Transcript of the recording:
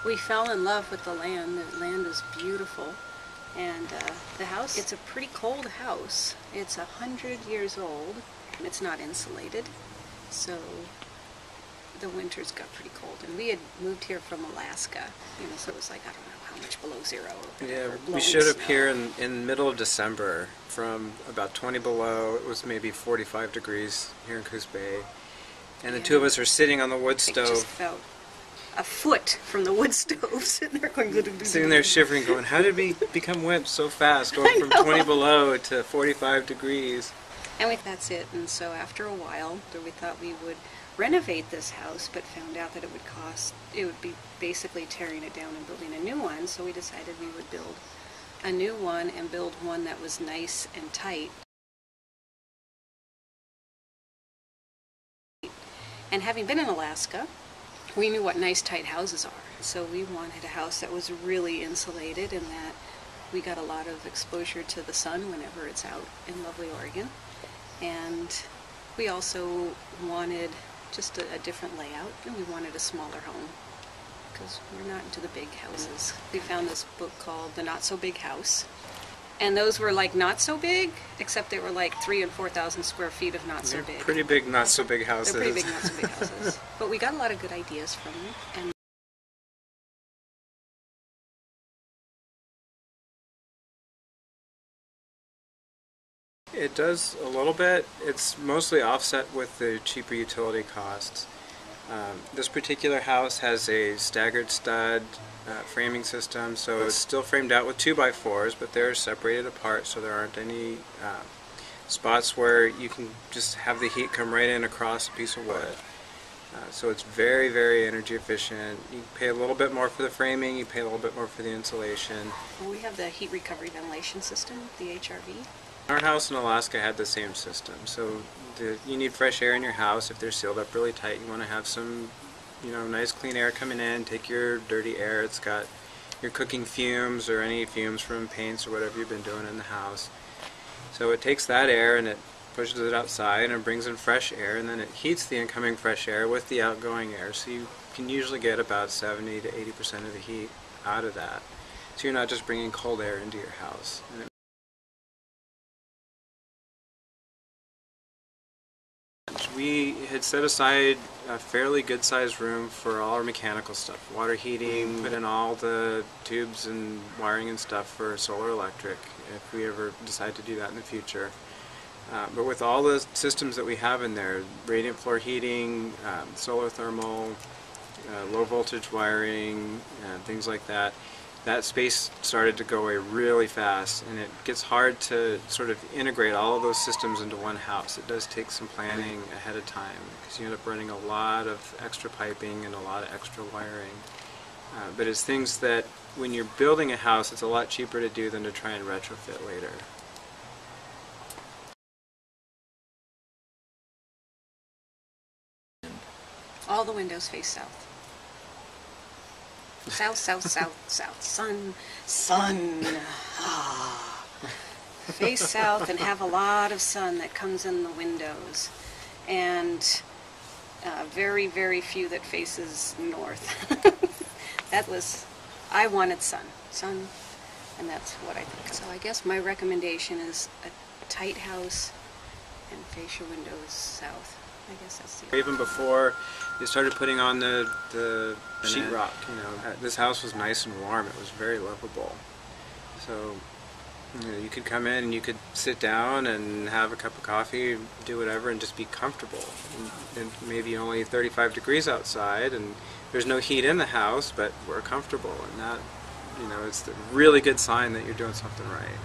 We fell in love with the land. The land is beautiful. And the house, it's a pretty cold house. It's 100 years old. It's not insulated, so the winters got pretty cold. And we had moved here from Alaska, so it was like, I don't know how much below zero. Yeah, we showed up here in the middle of December from about 20 below. It was maybe 45 degrees here in Coos Bay. And the two of us are sitting on the wood stove. Just about a foot from the wood stove, sitting there going... Sitting there shivering, going, how did we become wimps so fast, going from 20 below to 45 degrees? And that's it. And so after a while, we thought we would renovate this house, but found out that it would be basically tearing it down and building a new one. So we decided we would build a new one and build one that was nice and tight. And having been in Alaska, we knew what nice tight houses are. So we wanted a house that was really insulated and that we got a lot of exposure to the sun whenever it's out in lovely Oregon. And we also wanted just a different layout, and we wanted a smaller home because we're not into the big houses. We found this book called The Not So Big House, and those were like not so big, except they were like 3,000 and 4,000 square feet of not so big. Pretty big, not so big houses. They're pretty big, not so big houses. But we got a lot of good ideas from them. And it does a little bit. It's mostly offset with the cheaper utility costs. This particular house has a staggered stud framing system, so it's still framed out with 2x4s, but they're separated apart, so there aren't any spots where you can just have the heat come right in across a piece of wood. So it's very, very energy efficient. You pay a little bit more for the framing, you pay a little bit more for the insulation. well, we have the heat recovery ventilation system, the HRV. Our house in Alaska had the same system, so you need fresh air in your house. If they're sealed up really tight, you want to have some, nice clean air coming in, take your dirty air. It's got your cooking fumes or any fumes from paints or whatever you've been doing in the house. So it takes that air and it pushes it outside and it brings in fresh air, and then it heats the incoming fresh air with the outgoing air, so you can usually get about 70 to 80% of the heat out of that. So you're not just bringing cold air into your house. We had set aside a fairly good-sized room for all our mechanical stuff, water heating, put in all the tubes and wiring and stuff for solar electric, if we ever decide to do that in the future. But with all the systems that we have in there, radiant floor heating, solar thermal, low voltage wiring, things like that, that space started to go away really fast, and it gets hard to sort of integrate all of those systems into one house. It does take some planning ahead of time because you end up running a lot of extra piping and a lot of extra wiring. But it's things that when you're building a house, it's a lot cheaper to do than to try and retrofit later. All the windows face south. South, south, south, south. Sun, sun. Ah. Face south and have a lot of sun that comes in the windows. And very, very few that faces north. I wanted sun. Sun, and that's what I think. So I guess my recommendation is a tight house and face your windows south. I guess that's the... Even before they started putting on the sheetrock, this house was nice and warm. It was very livable. So you could come in and you could sit down and have a cup of coffee, do whatever, and just be comfortable. And maybe only 35 degrees outside, and there's no heat in the house, but we're comfortable, and that, it's a really good sign that you're doing something right.